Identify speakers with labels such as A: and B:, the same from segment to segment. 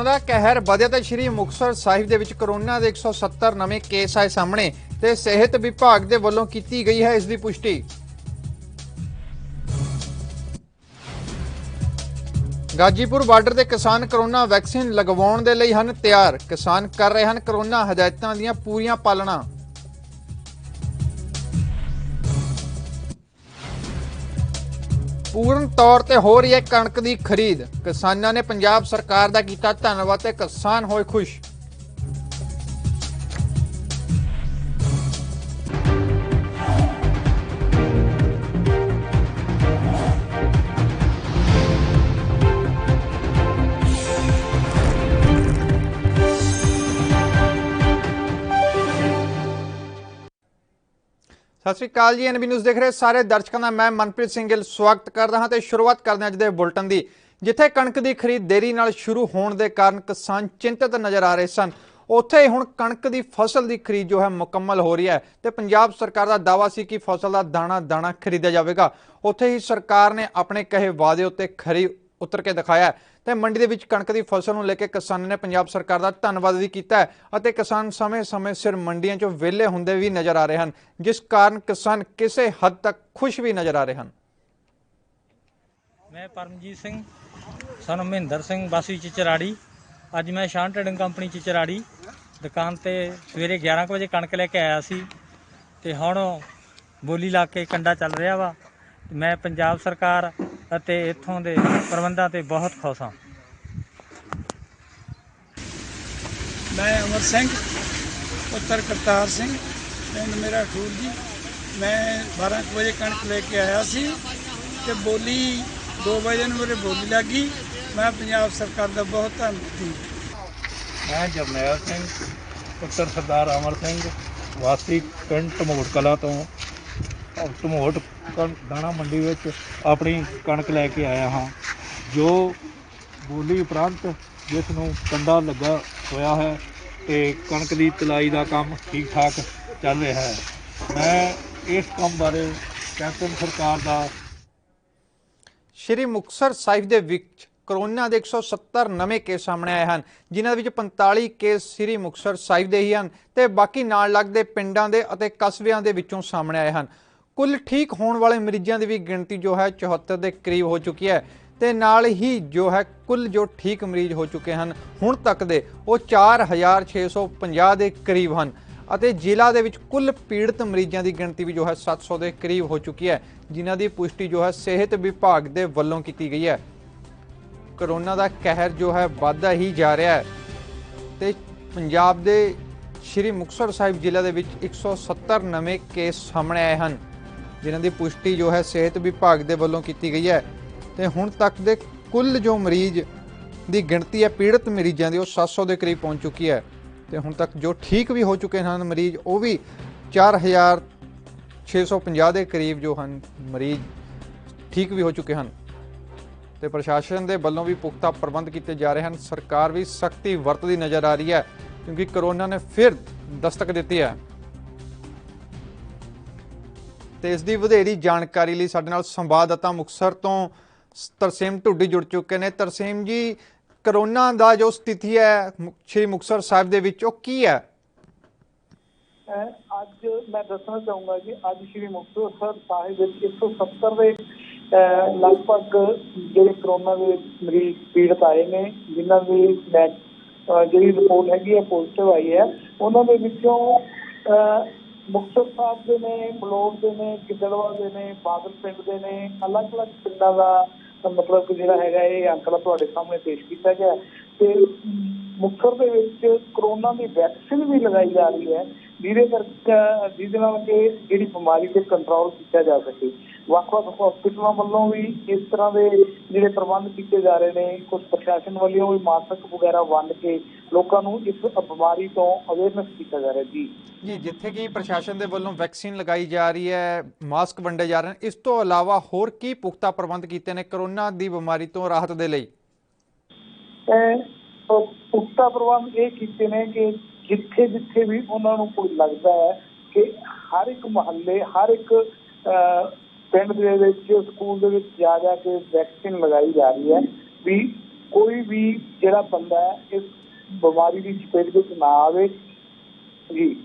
A: ਦਾ ਕਹਿਰ ਵਧਿਆ ਤੇ ਸ਼੍ਰੀ ਮੁਕਤਸਰ ਸਾਹਿਬ ਦੇ ਵਿੱਚ ਕਰੋਨਾ ਦੇ 170 ਨਵੇਂ ਕੇਸ ਆਏ ਸਾਹਮਣੇ ਤੇ ਸਿਹਤ ਵਿਭਾਗ ਦੇ ਵੱਲੋਂ ਕੀਤੀ ਗਈ ਹੈ ਇਸ ਦੀ ਪੁਸ਼ਟੀ। ਗਾਜੀਪੁਰ ਬਾਰਡਰ ਦੇ ਕਿਸਾਨ ਕਰੋਨਾ ਵੈਕਸੀਨ ਲਗਵਾਉਣ ਦੇ ਲਈ ਹਨ ਤਿਆਰ। ਕਿਸਾਨ ਕਰ ਰਹੇ ਹਨ ਕਰੋਨਾ ਹਦਾਇਤਾਂ ਦੀਆਂ ਪੂਰੀਆਂ ਪਾਲਣਾ। पूर्ण तौर पर हो रही है कणक की खरीद। किसानों ने पंजाब सरकार का किया धन्यवाद ते किसान होए खुश। सत श्री अकाल जी, एनबी न्यूज़ देख रहे सारे दर्शकों का मैं मनप्रीत सिंह गिल स्वागत करता हाँ। तो शुरुआत करते हैं अज के बुलेटिन की। जिथे कणक की खरीद देरी नाल शुरू होने के कारण किसान चिंतित नज़र आ रहे सन, उत्थे हुण कणक की फसल की खरीद जो है मुकम्मल हो रही है। तो पंजाब सरकार का दावा सी कि फसल का दाना दाना खरीदा जाएगा। उत्थे ही सरकार ने अपने कहे वादे उत्ते खरी उतर के दिखाया है। तो मंडी के कणक की फसल को लेकर किसानों ने पंजाब सरकार का धन्यवाद भी किया है। किसान समय समय सिर मंडियों चों वेले हुंदे भी नज़र आ रहे हैं, जिस कारण किसान किसी हद तक खुश भी नज़र आ रहे हैं।
B: मैं परमजीत सिंह सन महेंद्र सिंह वासी चिचराड़ी। अज मैं शान ट्रेडिंग कंपनी चिचराड़ी दुकान ते सवेरे 11 बजे कणक लैके आया सी ते हुण बोली ला के कंडा चल रहा वा। मैं पंजाब सरकार ਅਤੇ ਇੱਥੋਂ ਦੇ ਪ੍ਰਬੰਧਾਂ ਤੇ बहुत खुश हाँ।
C: मैं अमर सिंह पुत्र करतार सिंह पिंड मेरा ठूर जी। मैं 12 बजे कणक लेके आया सी ते बोली 2 बजे मेरे बोली लगी। मैं पंजाब सरकार का बहुत धन्यवादी।
D: मैं जरनैल सिंह पुत्र सरदार अमर सिंह वासी पिंड ढमोट कला तो ढमोट दाणा मंडी में अपनी कणक लैके आया हाँ। जो बोली उपरंत जिसनों कंडा लगा होया है तो कणक की तलाई का काम ठीक ठाक चल रहा है। मैं इस काम बारे कैप्टन सरकार का
A: श्री मुक्तसर साहिब दे विच कोरोना के 170 नवे केस सामने आए हैं, जिन्हां दे विच 45 केस श्री मुक्तसर साहिब दे ही हैं ते बाकी नाल लगदे पिंडां दे अते कस्बियां दे विचों सामने आए हैं। कुल ठीक होने वाले मरीजों की भी गिणती जो है 74 के करीब हो चुकी है। तो नाल ही जो है कुल जो ठीक मरीज हो चुके हैं हुण तक दे वो 4650 के करीब हैं। ਅਤੇ ਜ਼ਿਲ੍ਹਾ ਦੇ ਵਿੱਚ ਕੁੱਲ ਪੀੜਤ ਮਰੀਜ਼ਾਂ ਦੀ ਗਿਣਤੀ ਵੀ ਜੋ ਹੈ 700 ਦੇ ਕਰੀਬ ਹੋ ਚੁੱਕੀ ਹੈ, ਜਿਨ੍ਹਾਂ ਦੀ ਪੁਸ਼ਟੀ ਜੋ ਹੈ ਸਿਹਤ ਵਿਭਾਗ ਦੇ ਵੱਲੋਂ ਕੀਤੀ ਗਈ ਹੈ। ਕਰੋਨਾ ਦਾ ਕਹਿਰ ਜੋ ਹੈ ਵੱਧਦਾ ਹੀ ਜਾ ਰਿਹਾ ਹੈ ਤੇ ਪੰਜਾਬ ਦੇ ਸ਼੍ਰੀ ਮੁਕਤਸਰ ਸਾਹਿਬ ਜ਼ਿਲ੍ਹਾ ਦੇ ਵਿੱਚ 170 ਨਵੇਂ ਕੇਸ ਸਾਹਮਣੇ ਆਏ ਹਨ, ਜਿਨ੍ਹਾਂ ਦੀ ਪੁਸ਼ਟੀ ਜੋ ਹੈ ਸਿਹਤ ਵਿਭਾਗ ਦੇ ਵੱਲੋਂ ਕੀਤੀ ਗਈ ਹੈ। ਤੇ ਹੁਣ ਤੱਕ ਦੇ ਕੁੱਲ ਜੋ ਮਰੀਜ਼ ਦੀ ਗਿਣਤੀ ਹੈ ਪੀੜਤ ਮਰੀਜ਼ਾਂ ਦੀ ਉਹ 700 ਦੇ ਕਰੀਬ ਪਹੁੰਚ ਚੁੱਕੀ ਹੈ। ਤੇ ਹੁਣ ਤੱਕ ਜੋ ਠੀਕ ਵੀ ਹੋ ਚੁੱਕੇ ਹਨ ਮਰੀਜ਼ ਉਹ ਵੀ 4650 ਦੇ ਕਰੀਬ ਜੋ ਹਨ ਮਰੀਜ਼ ਠੀਕ ਵੀ ਹੋ ਚੁੱਕੇ ਹਨ। ਤੇ ਪ੍ਰਸ਼ਾਸਨ ਦੇ ਵੱਲੋਂ ਵੀ ਪੁਖਤਾ ਪ੍ਰਬੰਧ ਕੀਤੇ ਜਾ ਰਹੇ ਹਨ। ਸਰਕਾਰ ਵੀ ਸਖਤੀ ਵਰਤਦੀ ਨਜ਼ਰ ਆ ਰਹੀ ਹੈ ਕਿਉਂਕਿ ਕਰੋਨਾ ਨੇ ਫਿਰ ਦਸਤਕ ਦਿੱਤੀ ਹੈ। ਤੇ ਇਸ ਦੀ ਵਧੇਰੀ ਜਾਣਕਾਰੀ ਲਈ ਸਾਡੇ ਨਾਲ ਸੰਵਾਦਦਾਤਾ ਮੁਕਤਸਰ ਤੋਂ ਤਰਸੇਮ ਢੁੱਡੀ ਜੁੜ ਚੁੱਕੇ ਨੇ। ਤਰਸੇਮ ਜੀ, ਕਰੋਨਾ ਦਾ ਜੋ ਸਥਿਤੀ ਹੈ ਸ਼੍ਰੀ ਮੁਕਤਸਰ ਸਾਹਿਬ ਦੇ ਵਿੱਚ ਉਹ ਕੀ ਹੈ?
E: ਅੱਜ ਮੈਂ ਦੱਸਣਾ ਚਾਹੂੰਗਾ ਕਿ ਅੱਜ ਸ਼੍ਰੀ ਮੁਕਤਸਰ ਸਾਹਿਬ ਵਿੱਚ 170 ਦੇ ਲਗਭਗ ਜਿਹੜੇ ਕਰੋਨਾ ਦੇ ਮਰੀਜ਼ ਪੀੜਤ ਆਏ ਨੇ, ਜਿਨ੍ਹਾਂ ਦੀ ਜਿਹੜੀ ਰਿਪੋਰਟ ਹੈਗੀ ਹੈ ਪੋਜ਼ਿਟਿਵ ਆਈ ਹੈ। ਉਹਨਾਂ ਦੇ ਵਿੱਚੋਂ ਮੁਕਤਸਰ ਸਾਹਿਬ ਦੇ ਨੇ, ਮਲੋਟ ਦੇ ਨੇ, ਗਿੱਦੜਵਾ ਦੇ ਨੇ, ਬਾਦਲ ਪਿੰਡ ਦੇ ਨੇ, ਅਲੱਗ-ਅਲੱਗ ਪਿੰਡਾਂ ਦਾ ਮਤਲਬ ਕਿ ਜਿਹੜਾ ਹੈਗਾ ਇਹ ਅੰਕੜਾ ਤੁਹਾਡੇ ਸਾਹਮਣੇ ਪੇਸ਼ ਕੀਤਾ ਗਿਆ। ਤੇ ਮੁਕਤਸਰ ਦੇ ਵਿੱਚ ਕਰੋਨਾ ਦੀ ਵੈਕਸੀਨ ਵੀ ਲਗਾਈ ਜਾ ਰਹੀ ਹੈ, ਜਿਹਦੇ ਨਾਲ ਕਿ ਜਿਹੜੀ ਬਿਮਾਰੀ ਤੇ ਕੰਟਰੋਲ ਕੀਤਾ ਜਾ ਸਕੇ। ਵੱਖ-ਵੱਖ ਹਸਪਤਾਲਾਂ ਵੱਲੋਂ ਵੀ ਇਸ ਤਰ੍ਹਾਂ ਦੇ ਜਿਹੜੇ ਪ੍ਰਬੰਧ ਕੀਤੇ ਜਾ ਰਹੇ ਨੇ। ਕੁਝ ਪ੍ਰਸ਼ਾਸਨ ਵੱਲੋਂ ਵੀ ਮਾਸਕ ਵਗੈਰਾ ਵੰਡ ਕੇ ਲੋਕਾਂ ਨੂੰ ਇਸ ਬਿਮਾਰੀ ਤੋਂ ਅਵੇਅਰਨੈਸ ਕੀਤਾ ਜਾ ਰਿਹਾ। ਜੀ
A: ਜਿੱਥੇ ਕਿ ਪ੍ਰਸ਼ਾਸਨ ਦੇ ਵੱਲੋਂ ਵੈਕਸੀਨ ਲਗਾਈ ਜਾ ਰਹੀ ਹੈ, ਮਾਸਕ ਵੰਡੇ ਜਾ ਰਹੇ ਨੇ, ਇਸ ਤੋਂ ਇਲਾਵਾ ਹੋਰ ਕੀ ਪੁਖਤਾ ਪ੍ਰਬੰਧ ਕੀਤੇ ਨੇ ਕਰੋਨਾ ਦੀ ਬਿਮਾਰੀ ਤੋਂ ਰਾਹਤ ਦੇ ਲਈ?
E: ਪੁਖਤਾ ਪ੍ਰਬੰਧ ਇਹ ਕੀਤੇ ਨੇ ਕਿ ਜਿੱਥੇ ਜਿੱਥੇ ਵੀ ਉਹਨਾਂ ਨੂੰ ਕੋਈ ਲੱਗਦਾ ਹੈ ਕਿ ਹਰ ਇੱਕ ਮੁਹੱਲੇ, ਹਰ ਇੱਕ ਪਿੰਡ ਦੇ ਵਿੱਚ, ਸਕੂਲ ਦੇ ਵਿੱਚ ਜਾ ਕੇ ਵੈਕਸੀਨ ਲਗਾਈ ਜਾ ਰਹੀ ਹੈ। ਵੀ ਕੋਈ ਵੀ ਜਿਹੜਾ ਬੰਦਾ ਹੈ ਇਸ ਬਿਮਾਰੀ ਦੀ ਚਪੇਟ ਵਿੱਚ ਨਾ ਆਵੇ ਜੀ।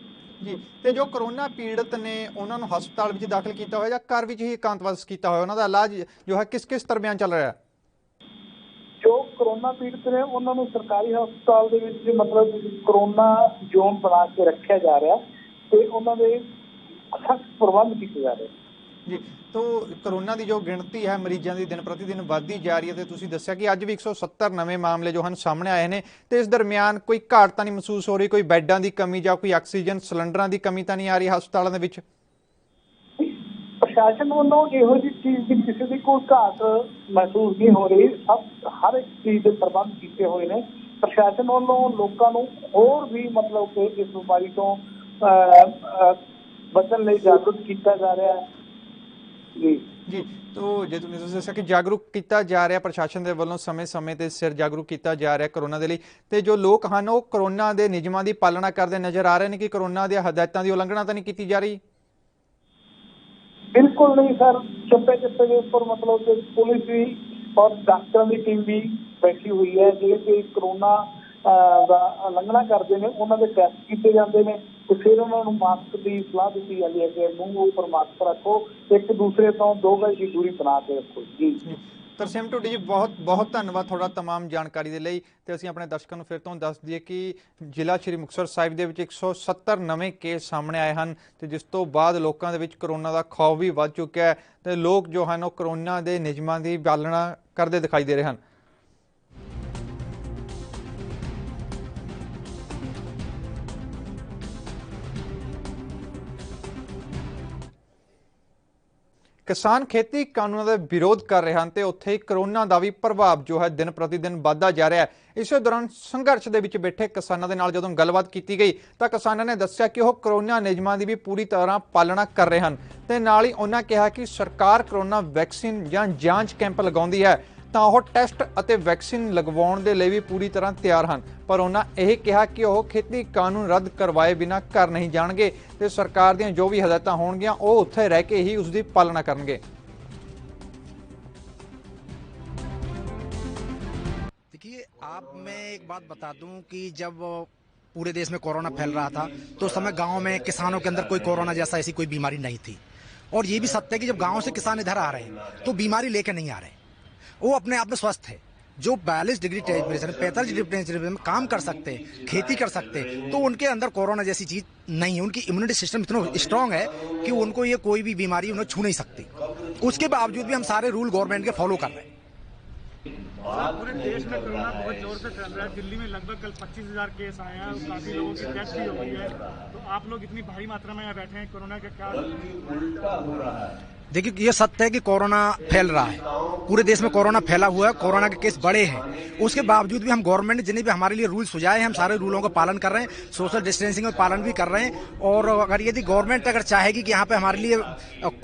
A: ਜੀ, ਤੇ ਜੋ ਕਰੋਨਾ ਪੀੜਤ ਨੇ ਉਹਨਾਂ ਨੂੰ ਹਸਪਤਾਲ ਵਿੱਚ ਦਾਖਲ ਕੀਤਾ ਹੋਇਆ ਜਾਂ ਘਰ ਵਿੱਚ ਹੀ ਇਕਾਂਤਵਾਸ ਕੀਤਾ ਹੋਇਆ, ਉਹਨਾਂ ਦਾ ਇਲਾਜ ਜੋ ਹੈ ਕਿਸ ਦਰਮਿਆਨ ਚੱਲ ਰਿਹਾ ਹੈ?
E: ਜੋ ਕਰੋਨਾ ਪੀੜਤ ਨੇ ਉਹਨਾਂ ਨੂੰ ਸਰਕਾਰੀ ਹਸਪਤਾਲ ਦੇ ਵਿੱਚ ਮਤਲਬ ਕਰੋਨਾ ਜ਼ੋਨ ਬਣਾ ਕੇ ਰੱਖਿਆ ਜਾ ਰਿਹਾ ਤੇ ਉਹਨਾਂ ਦੇ ਸਖਤ ਪ੍ਰਬੰਧ ਕੀਤੇ ਜਾ ਰਹੇ।
A: ਜੀ, ਤੋ ਕਰੋਨਾ ਦੀ ਜੋ ਗਿਣਤੀ ਹੈ ਮਰੀਜ਼ਾਂ ਦੀ ਦਿਨ ਪ੍ਰਤੀ ਦਿਨ ਵੱਧਦੀ ਜਾ ਰਹੀ ਹੈ ਤੇ ਤੁਸੀਂ ਦੱਸਿਆ ਕਿ ਅੱਜ ਵੀ 170 ਨਵੇਂ ਮਾਮਲੇ ਜੋ ਹਨ ਸਾਹਮਣੇ ਆਏ ਨੇ ਤੇ ਇਸ ਦਰਮਿਆਨ ਕੋਈ ਘਾਟ ਤਾਂ ਨਹੀਂ ਮਹਿਸੂਸ ਹੋ ਰਹੀ, ਕੋਈ ਬੈੱਡਾਂ ਦੀ ਕਮੀ ਜਾਂ ਕੋਈ ਆਕਸੀਜਨ ਸਿਲੰਡਰਾਂ ਦੀ ਕਮੀ ਤਾਂ ਨਹੀਂ ਆ ਰਹੀ ਹਸਪਤਾਲਾਂ ਦੇ ਵਿੱਚ?
E: ਪ੍ਰਸ਼ਾਸਨ ਵੱਲੋਂ ਇਹੋ ਜਿਹੀ ਚੀਜ਼ ਦੀ ਕਿਸੇ ਦੀ ਕੋਈ ਘਾਟ ਮਹਿਸੂਸ ਨਹੀਂ ਹੋ ਰਹੀ। ਹਰ ਇੱਕ ਚੀਜ਼ ਦੇ ਪ੍ਰਬੰਧ ਕੀਤੇ ਹੋਏ ਨੇ ਪ੍ਰਸ਼ਾਸਨ ਵੱਲੋਂ। ਲੋਕਾਂ ਨੂੰ ਹੋਰ ਵੀ ਮਤਲਬ ਕਿ ਇਸ ਬਿਮਾਰੀ ਤੋਂ ਬਚਣ ਲਈ ਜਾਗਰੂਕ ਕੀਤਾ ਜਾ ਰਿਹਾ ਹੈ ਜੀ। ਤੋ ਜੇ ਤੁਸੀਂ ਦੱਸਿਆ ਕਿ ਜਾਗਰੂਕ ਕੀਤਾ ਜਾ ਰਿਹਾ ਪ੍ਰਸ਼ਾਸਨ ਦੇ ਵੱਲੋਂ, ਸਮੇਂ-ਸਮੇਂ ਤੇ ਸਿਰ ਜਾਗਰੂਕ ਕੀਤਾ ਜਾ ਰਿਹਾ ਕਰੋਨਾ ਦੇ ਲਈ, ਤੇ ਜੋ ਲੋਕ ਹਨ ਉਹ ਕਰੋਨਾ ਦੇ ਨਿਯਮਾਂ ਦੀ ਪਾਲਣਾ ਕਰਦੇ ਨਜ਼ਰ ਆ ਰਹੇ ਨੇ ਕਿ ਕਰੋਨਾ ਦੀਆਂ ਹਦਾਇਤਾਂ ਦੀ ਉਲੰਘਣਾ ਤਾਂ ਨਹੀਂ ਕੀਤੀ ਜਾ ਰਹੀ? ਬਿਲਕੁਲ ਨਹੀਂ ਸਰ, ਚੱਪੇ ਦੇ ਉੱਪਰ ਮਤਲਬ ਕਿ ਪੁਲਿਸ ਵੀ ਔਰ ਡਾਕਟਰਾਂ ਦੀ ਟੀਮ ਵੀ ਬੈਠੀ ਹੋਈ ਹੈ। ਜਿਹੜੇ ਕਿ ਕਰੋਨਾ ਦਾ ਉਲੰਘਣਾ ਕਰਦੇ ਨੇ ਉਹਨਾਂ ਦੇ ਟੈਸਟ ਕੀਤੇ ਜਾਂਦੇ ਨੇ ਤੇ ਫਿਰ ਉਹਨਾਂ ਨੂੰ ਮਾਸਕ ਦੀ ਸਲਾਹ ਦਿੱਤੀ ਜਾਂਦੀ ਹੈ ਕਿ ਮੂੰਹ ਉੱਪਰ ਮਾਸਕ ਰੱਖੋ, ਇੱਕ ਦੂਸਰੇ ਤੋਂ 2 ਗਜ਼ ਦੀ ਦੂਰੀ ਬਣਾ ਕੇ ਰੱਖੋ ਜੀ। ਤਰਸੇਮ ਟੋਡੀ ਜੀ, ਬਹੁਤ ਧੰਨਵਾਦ ਤੁਹਾਡਾ ਤਮਾਮ ਜਾਣਕਾਰੀ ਦੇ ਲਈ। ਤੇ ਅਸੀਂ ਆਪਣੇ ਦਰਸ਼ਕਾਂ ਨੂੰ ਫਿਰ ਤੋਂ ਦੱਸ ਦਈਏ ਕਿ ਜ਼ਿਲ੍ਹਾ ਸ਼੍ਰੀ ਮੁਕਤਸਰ ਸਾਹਿਬ ਦੇ ਵਿੱਚ 170 ਨਵੇਂ ਕੇਸ ਸਾਹਮਣੇ ਆਏ ਹਨ ਤੇ ਜਿਸ ਤੋਂ ਬਾਅਦ ਲੋਕਾਂ ਦੇ ਵਿੱਚ ਕਰੋਨਾ ਦਾ ਖੌਫ ਵੀ ਵੱਧ ਚੁੱਕਿਆ ਹੈ ਤੇ ਲੋਕ ਜੋ ਹਨ ਉਹ ਕਰੋਨਾ ਦੇ ਨਿਯਮਾਂ ਦੀ ਪਾਲਣਾ ਕਰਦੇ ਦਿਖਾਈ ਦੇ ਰਹੇ ਹਨ। ਕਿਸਾਨ ਖੇਤੀ ਕਾਨੂੰਨਾਂ ਦਾ ਵਿਰੋਧ ਕਰ ਰਹੇ ਹਨ ਤੇ ਉੱਥੇ ਹੀ ਕਰੋਨਾ ਦਾ ਵੀ ਪ੍ਰਭਾਵ ਜੋ ਹੈ ਦਿਨ ਪ੍ਰਤੀ ਦਿਨ ਵੱਧਦਾ ਜਾ ਰਿਹਾ ਹੈ। ਇਸੇ ਦੌਰਾਨ ਸੰਘਰਸ਼ ਦੇ ਵਿੱਚ ਬੈਠੇ ਕਿਸਾਨਾਂ ਦੇ ਨਾਲ ਜਦੋਂ ਗੱਲਬਾਤ ਕੀਤੀ ਗਈ ਤਾਂ ਕਿਸਾਨਾਂ ਨੇ ਦੱਸਿਆ ਕਿ ਉਹ ਕਰੋਨਾ ਨਿਯਮਾਂ ਦੀ ਵੀ ਪੂਰੀ ਤਰ੍ਹਾਂ ਪਾਲਣਾ ਕਰ ਰਹੇ ਹਨ ਤੇ ਨਾਲ ਹੀ ਉਹਨਾਂ ਕਿਹਾ ਕਿ ਸਰਕਾਰ ਕਰੋਨਾ ਵੈਕਸੀਨ ਜਾਂ ਜਾਂਚ ਕੈਂਪ ਲਗਾਉਂਦੀ ਹੈ ਤਾਂ ਉਹ ਟੈਸਟ ਅਤੇ ਵੈਕਸੀਨ ਲਗਵਾਉਣ ਦੇ ਲਈ ਵੀ ਪੂਰੀ ਤਰ੍ਹਾਂ ਤਿਆਰ ਹਨ, ਪਰ ਉਹਨਾਂ ਇਹ ਕਿਹਾ ਕਿ ਉਹ ਖੇਤੀ ਕਾਨੂੰਨ ਰੱਦ ਕਰਵਾਏ ਬਿਨਾਂ ਘਰ ਨਹੀਂ ਜਾਣਗੇ ਤੇ ਸਰਕਾਰ ਦੀਆਂ ਜੋ ਵੀ ਹਦਾਇਤਾਂ ਹੋਣਗੀਆਂ ਉਹ ਉੱਥੇ ਰਹਿ ਕੇ ਹੀ ਉਸ ਦੀ ਪਾਲਣਾ ਕਰਨਗੇ।
F: देखिए, आप मैं एक बात बता दूं कि जब पूरे देश में कोरोना फैल रहा था तो उस समय गांव में किसानों के अंदर कोई कोरोना जैसा ऐसी कोई बीमारी नहीं थी। और ये भी सत्य है कि जब गांव से किसान इधर आ रहे हैं तो बीमारी लेके नहीं आ रहे, वो अपने आप में स्वस्थ है। जो 42 डिग्री टेम्परेचर 45 डिग्री टेम्परेचर में काम कर सकते हैं, खेती कर सकते हैं, तो उनके अंदर कोरोना जैसी चीज नहीं है। उनकी इम्यूनिटी सिस्टम इतना स्ट्रांग है कि उनको ये कोई भी बीमारी उन्हें छू नहीं सकती। उसके बावजूद भी हम सारे रूल गवर्नमेंट के फॉलो कर रहे हैं।
G: पूरे देश में कोरोना बहुत जोर से फैल रहा है। दिल्ली में लगभग कल 25,000 केस आए हैं, काफी लोगों की डेथ भी हो गई है। तो आप लोग इतनी भारी मात्रा में यहाँ बैठे हैं, कोरोना का क्या उल्टा हो रहा है?
F: देखिए, ये सत्य है कि कोरोना फैल रहा है, पूरे देश में कोरोना फैला हुआ है, कोरोना के केस बड़े हैं। उसके बावजूद भी हम गवर्नमेंट ने जितने भी हमारे लिए रूल सुझाए हैं हम सारे रूलों का पालन कर रहे हैं, सोशल डिस्टेंसिंग का पालन भी कर रहे हैं। और अगर यदि गवर्नमेंट अगर चाहेगी कि यहाँ पे हमारे लिए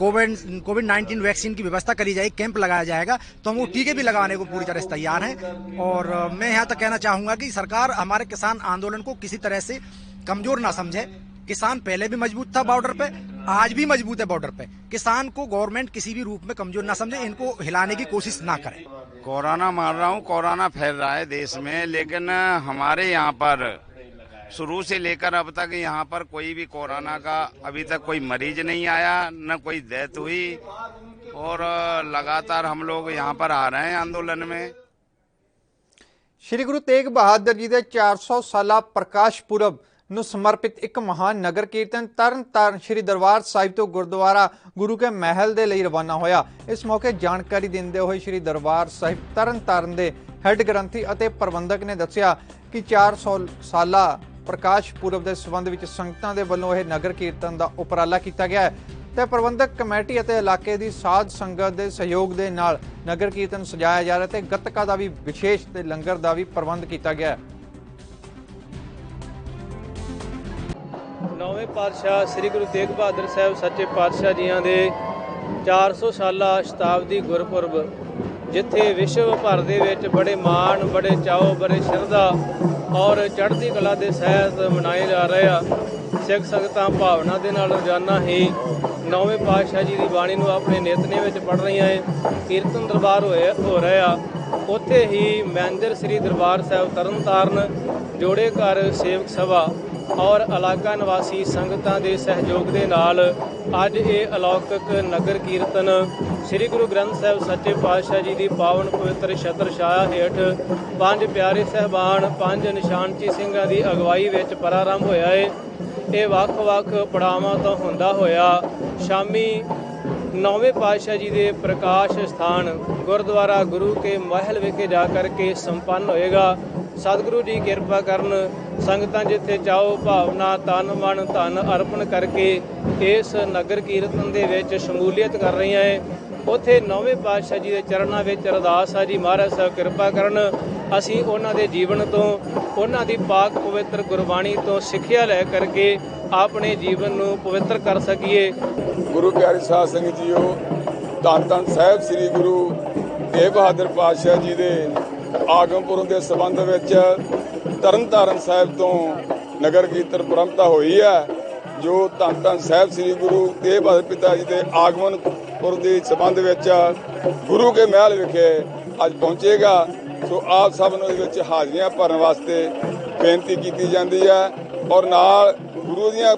F: कोविड-19 वैक्सीन की व्यवस्था करी जाएगी, कैंप लगाया जाएगा, तो हम वो टीके भी लगाने को पूरी तरह से तैयार हैं। और मैं यहाँ तक कहना चाहूंगा कि सरकार हमारे किसान आंदोलन को किसी तरह से कमजोर ना समझे। किसान पहले भी मजबूत था बॉर्डर पे, आज भी मजबूत है बॉर्डर पे। किसान को गवर्नमेंट किसी भी रूप में कमजोर ना समझे, इनको हिलाने की कोशिश ना करे।
H: कोरोना मान रहा हूँ, कोरोना फैल रहा है देश में, लेकिन हमारे यहाँ पर शुरू से लेकर अब तक यहाँ पर कोई भी कोरोना का अभी तक कोई मरीज नहीं आया, न कोई डेथ हुई। और लगातार हम लोग यहाँ पर आ रहे हैं आंदोलन में।
A: श्री गुरु तेग बहादुर जी के 400 साला प्रकाश पुरब ਨੂੰ ਸਮਰਪਿਤ ਇੱਕ ਮਹਾਨ ਨਗਰ ਕੀਰਤਨ ਤਰਨਤਾਰਨ ਸ਼੍ਰੀ ਦਰਬਾਰ ਸਾਹਿਬ ਤੋਂ ਗੁਰਦੁਆਰਾ ਗੁਰੂ ਕੇ ਮਹਿਲ ਦੇ ਲਈ ਰਵਾਨਾ ਹੋਇਆ। ਇਸ ਮੌਕੇ ਜਾਣਕਾਰੀ ਦਿੰਦੇ ਹੋਏ ਸ਼੍ਰੀ ਦਰਬਾਰ ਸਾਹਿਬ ਤਰਨਤਾਰਨ ਦੇ ਹੈੱਡ ਗ੍ਰੰਥੀ ਅਤੇ ਪ੍ਰਬੰਧਕ ਨੇ ਦੱਸਿਆ ਕਿ 400 ਸਾਲਾ ਪ੍ਰਕਾਸ਼ ਪੁਰਬ ਦੇ ਸੰਬੰਧ ਵਿੱਚ ਸੰਗਤਾਂ ਦੇ ਵੱਲੋਂ ਇਹ ਨਗਰ ਕੀਰਤਨ ਦਾ ਉਪਰਾਲਾ ਕੀਤਾ ਗਿਆ ਹੈ ਤੇ ਪ੍ਰਬੰਧਕ ਕਮੇਟੀ ਅਤੇ ਇਲਾਕੇ ਦੀ ਸਾਧ ਸੰਗਤ ਦੇ ਸਹਿਯੋਗ ਦੇ ਨਾਲ ਨਗਰ ਕੀਰਤਨ ਸਜਾਇਆ ਜਾ ਰਿਹਾ ਤੇ ਗੱਤਕਾ ਦਾ ਵੀ ਵਿਸ਼ੇਸ਼ ਤੇ ਲੰਗਰ ਦਾ ਵੀ ਪ੍ਰਬੰਧ ਕੀਤਾ ਗਿਆ ਹੈ।
I: ਨੌਵੇਂ ਪਾਤਸ਼ਾਹ ਸ੍ਰੀ ਗੁਰੂ ਤੇਗ ਬਹਾਦਰ ਸਾਹਿਬ ਸੱਚੇ ਪਾਤਸ਼ਾਹ ਜੀਆਂ ਦੇ 400 ਸਾਲਾ ਸ਼ਤਾਬਦੀ ਗੁਰਪੁਰਬ, ਜਿੱਥੇ ਵਿਸ਼ਵ ਭਰ ਦੇ ਵਿੱਚ ਬੜੇ ਮਾਣ, ਬੜੇ ਚਾਅ, ਬੜੇ ਸ਼ਰਧਾ ਔਰ ਚੜ੍ਹਦੀ ਕਲਾ ਦੇ ਸਹਿਤ ਮਨਾਏ ਜਾ ਰਹੇ ਆ। ਸਿੱਖ ਸੰਗਤਾਂ ਭਾਵਨਾ ਦੇ ਨਾਲ ਰੋਜ਼ਾਨਾ ਹੀ ਨੌਵੇਂ ਪਾਤਸ਼ਾਹ ਜੀ ਦੀ ਬਾਣੀ ਨੂੰ ਆਪਣੇ ਨਿਤਨੇਮ ਵਿੱਚ ਪੜ੍ਹ ਰਹੀਆਂ ਹੈ। ਕੀਰਤਨ ਦਰਬਾਰ ਹੋ ਰਹੇ ਆ। ਉੱਥੇ ਹੀ ਮੈਨੇਜਰ ਸ੍ਰੀ ਦਰਬਾਰ ਸਾਹਿਬ ਤਰਨਤਾਰਨ ਜੋੜੇ ਘਰ ਸੇਵਕ ਸਭਾ ਔਰ ਇਲਾਕਾ ਨਿਵਾਸੀ ਸੰਗਤਾਂ ਦੇ ਸਹਿਯੋਗ ਦੇ ਨਾਲ ਅੱਜ ਇਹ ਅਲੌਕਿਕ ਨਗਰ ਕੀਰਤਨ ਸ੍ਰੀ ਗੁਰੂ ਗ੍ਰੰਥ ਸਾਹਿਬ ਸੱਚੇ ਪਾਤਸ਼ਾਹ ਜੀ ਦੀ ਪਾਵਨ ਪਵਿੱਤਰ ਛਤਰ ਛਾਇਆ ਹੇਠ ਪੰਜ ਪਿਆਰੇ ਸਹਿਬਾਨ ਪੰਜ ਨਿਸ਼ਾਨਚੀ ਸਿੰਘਾਂ ਦੀ ਅਗਵਾਈ ਵਿੱਚ ਪ੍ਰਾਰੰਭ ਹੋਇਆ ਹੈ। ਇਹ ਵੱਖ-ਵੱਖ ਪੜਾਵਾਂ ਤੋਂ ਹੁੰਦਾ ਹੋਇਆ ਸ਼ਾਮੀ 9ਵੇਂ ਪਾਤਸ਼ਾਹ ਜੀ ਦੇ ਪ੍ਰਕਾਸ਼ ਸਥਾਨ ਗੁਰਦੁਆਰਾ ਗੁਰੂ ਕੇ ਮਹਿਲ ਵਿਖੇ ਜਾ ਕਰਕੇ ਸੰਪੰਨ ਹੋਏਗਾ। ਸਤਿਗੁਰੂ ਜੀ ਕਿਰਪਾ ਕਰਨ, ਸੰਗਤਾਂ ਜਿੱਥੇ ਚਾਹੋ ਭਾਵਨਾ ਤਨ ਮਨ ਧਨ ਅਰਪਣ ਕਰਕੇ ਇਸ ਨਗਰ ਕੀਰਤਨ ਦੇ ਵਿੱਚ ਸ਼ਮੂਲੀਅਤ ਕਰ ਰਹੀਆਂ ਹੈ। ਉੱਥੇ 9ਵੇਂ ਪਾਤਸ਼ਾਹ ਜੀ ਦੇ ਚਰਨਾਂ ਵਿੱਚ ਅਰਦਾਸ ਆ ਜੀ ਮਹਾਰਾਜ ਸਾਹਿਬ ਕਿਰਪਾ ਕਰਨ, ਅਸੀਂ ਉਹਨਾਂ ਦੇ ਜੀਵਨ ਤੋਂ, ਉਹਨਾਂ ਦੀ ਪਾਕ ਪਵਿੱਤਰ ਗੁਰਬਾਣੀ ਤੋਂ ਸਿੱਖਿਆ ਲੈ ਕਰਕੇ ਆਪਣੇ ਜੀਵਨ ਨੂੰ ਪਵਿੱਤਰ ਕਰ ਸਕੀਏ।
J: ਗੁਰੂ ਪਿਆਰੇ ਸਾਧ ਸੰਗਤ ਜੀਓ, ਧੰਨ ਧੰਨ ਸਾਹਿਬ ਸ੍ਰੀ ਗੁਰੂ ਤੇਗ ਬਹਾਦਰ ਪਾਤਸ਼ਾਹ ਜੀ ਦੇ ਆਗਮਨ ਪੁਰਬ ਦੇ ਸੰਬੰਧ ਵਿੱਚ ਤਰਨਤਾਰਨ ਸਾਹਿਬ ਤੋਂ ਨਗਰ ਕੀਰਤਨ ਪ੍ਰੰਪਤਾ ਹੋਈ ਹੈ, ਜੋ ਧੰਨ ਧੰਨ ਸਾਹਿਬ ਸ੍ਰੀ ਗੁਰੂ ਤੇਗ ਬਹਾਦਰ ਪਿਤਾ ਜੀ ਦੇ ਆਗਮਨ ਪੁਰਬ ਦੇ ਸੰਬੰਧ ਵਿੱਚ ਗੁਰੂ ਕੇ ਮਹਿਲ ਵਿਖੇ ਅੱਜ ਪਹੁੰਚੇਗਾ। ਸੋ ਆਪ ਸਭ ਨੂੰ ਇਹਦੇ ਵਿੱਚ ਹਾਜ਼ਰੀਆਂ ਭਰਨ ਵਾਸਤੇ ਬੇਨਤੀ ਕੀਤੀ ਜਾਂਦੀ ਹੈ ਔਰ ਨਾਲ ਗੁਰੂ ਦੀਆਂ।